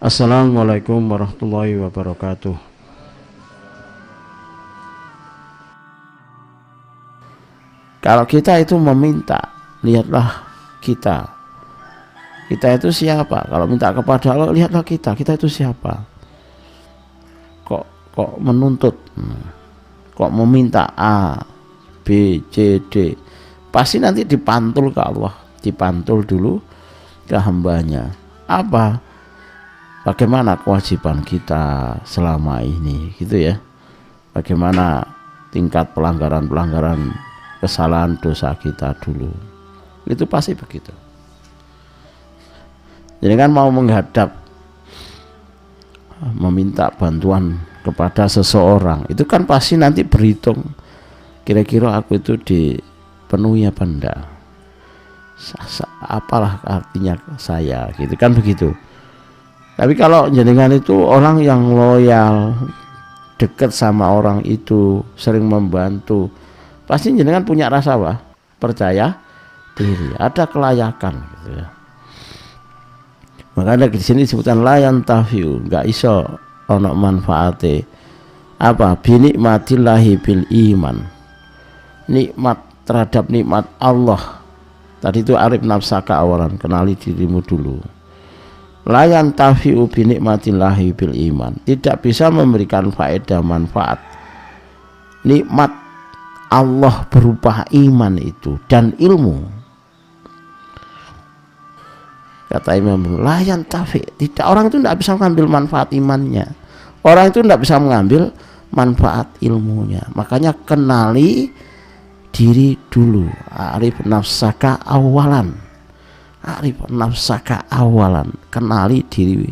Assalamualaikum warahmatullahi wabarakatuh. Kalau kita itu meminta, lihatlah kita itu siapa. Kalau minta kepada Allah, lihatlah kita itu siapa. Kok menuntut, kok meminta A, B, C, D, pasti nanti dipantul ke Allah, dipantul dulu ke hambanya. Apa? Bagaimana kewajiban kita selama ini, gitu ya. Bagaimana tingkat pelanggaran kesalahan dosa kita dulu. Itu pasti begitu. Jadi kan mau menghadap, meminta bantuan kepada seseorang, itu kan pasti nanti berhitung, kira-kira aku itu dipenuhi apa enggak, apalah artinya saya, gitu kan begitu. Tapi kalau jenengan itu orang yang loyal, dekat sama orang itu, sering membantu, pasti jenengan punya rasa percaya diri, ada kelayakan, gitu ya. Makanya di sini disebutkan layan tafiu, nggak iso ono manfaate apa binikmatillahi bil iman, nikmat terhadap nikmat Allah. Tadi itu arif nafsaka awalan, kenali dirimu dulu. Layan tafiu binikmatillahi bil iman, tidak bisa memberikan faedah manfaat nikmat Allah berupa iman itu dan ilmu. Kata Imam, layan tafi, tidak, orang itu tidak bisa mengambil manfaat imannya, orang itu tidak bisa mengambil manfaat ilmunya. Makanya kenali diri dulu, arif nafsaka awalan, arif nafsaka awalan, kenali diri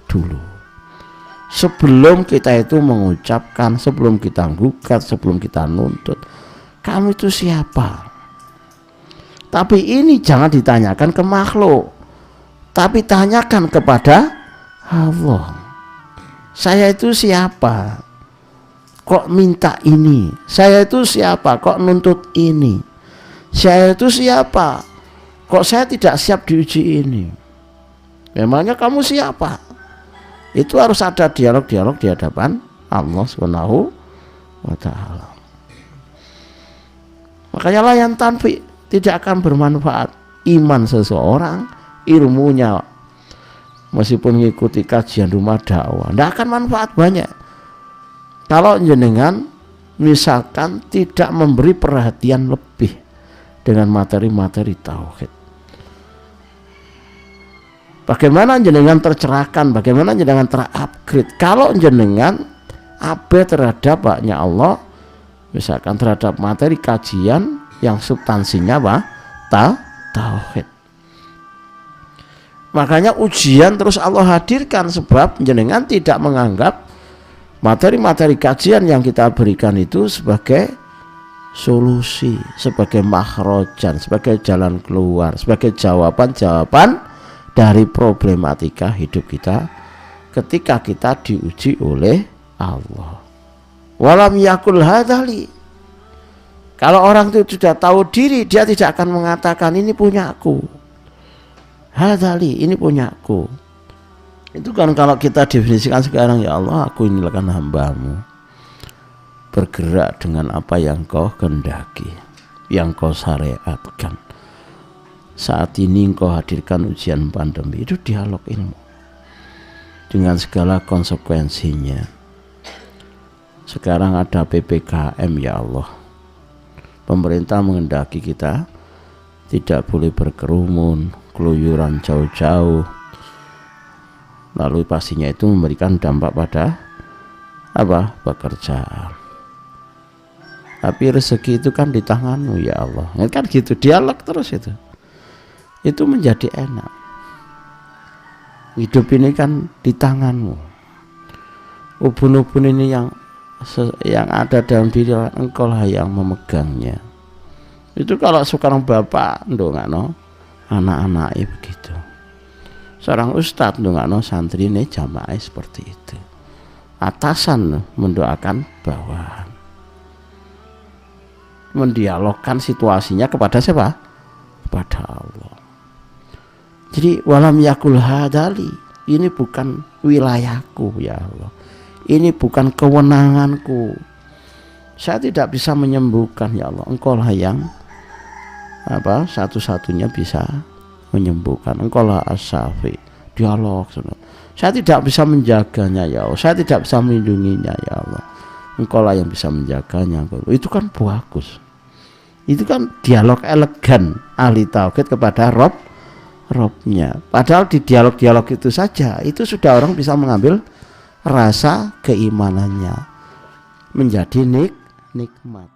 dulu sebelum kita itu mengucapkan, sebelum kita gugat, sebelum kita nuntut. Kamu itu siapa? Tapi ini jangan ditanyakan ke makhluk, tapi tanyakan kepada Allah. Saya itu siapa? Kok minta ini? Saya itu siapa? Kok nuntut ini? Saya itu siapa? Kok saya tidak siap diuji ini? Memangnya kamu siapa? Itu harus ada dialog-dialog di hadapan Allah Subhanahu wa ta'ala. Makanya layan tanfi, tidak akan bermanfaat iman seseorang, ilmunya meskipun mengikuti kajian rumah dakwah, tidak akan manfaat banyak kalau jenengan misalkan tidak memberi perhatian lebih dengan materi-materi tauhid. Bagaimana jenengan tercerahkan, bagaimana jenengan terupgrade kalau jenengan abe terhadap haknya Allah, misalkan terhadap materi kajian yang substansinya tauhid. Makanya ujian terus Allah hadirkan, sebab jenengan tidak menganggap materi-materi kajian yang kita berikan itu sebagai solusi, sebagai makhrojan, sebagai jalan keluar, sebagai jawaban-jawaban dari problematika hidup kita ketika kita diuji oleh Allah. Walam yakul hadali, kalau orang itu sudah tahu diri, dia tidak akan mengatakan ini punyaku, hadali, ini punyaku. Itu kan kalau kita definisikan sekarang, ya Allah, aku ini kan hambamu, bergerak dengan apa yang kau kehendaki, yang kau syariatkan. Saat ini kau hadirkan ujian pandemi, itu dialog ilmu dengan segala konsekuensinya. Sekarang ada PPKM, ya Allah, pemerintah menghendaki kita tidak boleh berkerumun, keluyuran jauh-jauh, lalu pastinya itu memberikan dampak pada pekerjaan. Tapi rezeki itu kan di tanganmu, ya Allah, kan gitu, dialog terus itu menjadi enak. Hidup ini kan di tanganmu, ubun-ubun ini yang ada dalam diri engkau lah yang memegangnya. Itu kalau sekarang bapak ndongakno anak-anaknya begitu, seorang ustadz ndongakno santri ini jamaah seperti itu, atasan mendoakan bawahan, mendialogkan situasinya kepada siapa? Kepada Allah. Jadi walam yakul hadali, ini bukan wilayahku ya Allah, ini bukan kewenanganku, saya tidak bisa menyembuhkan ya Allah, Engkau lah yang satu-satunya bisa menyembuhkan, Engkau lah As-Syafi. Dialog, saya tidak bisa menjaganya ya Allah, saya tidak bisa melindunginya ya Allah, Engkau lah yang bisa menjaganya. Itu kan bagus, itu kan dialog elegan ahli tauhid kepada Robnya. Padahal di dialog-dialog itu saja itu sudah orang bisa mengambil rasa keimanannya menjadi nikmat.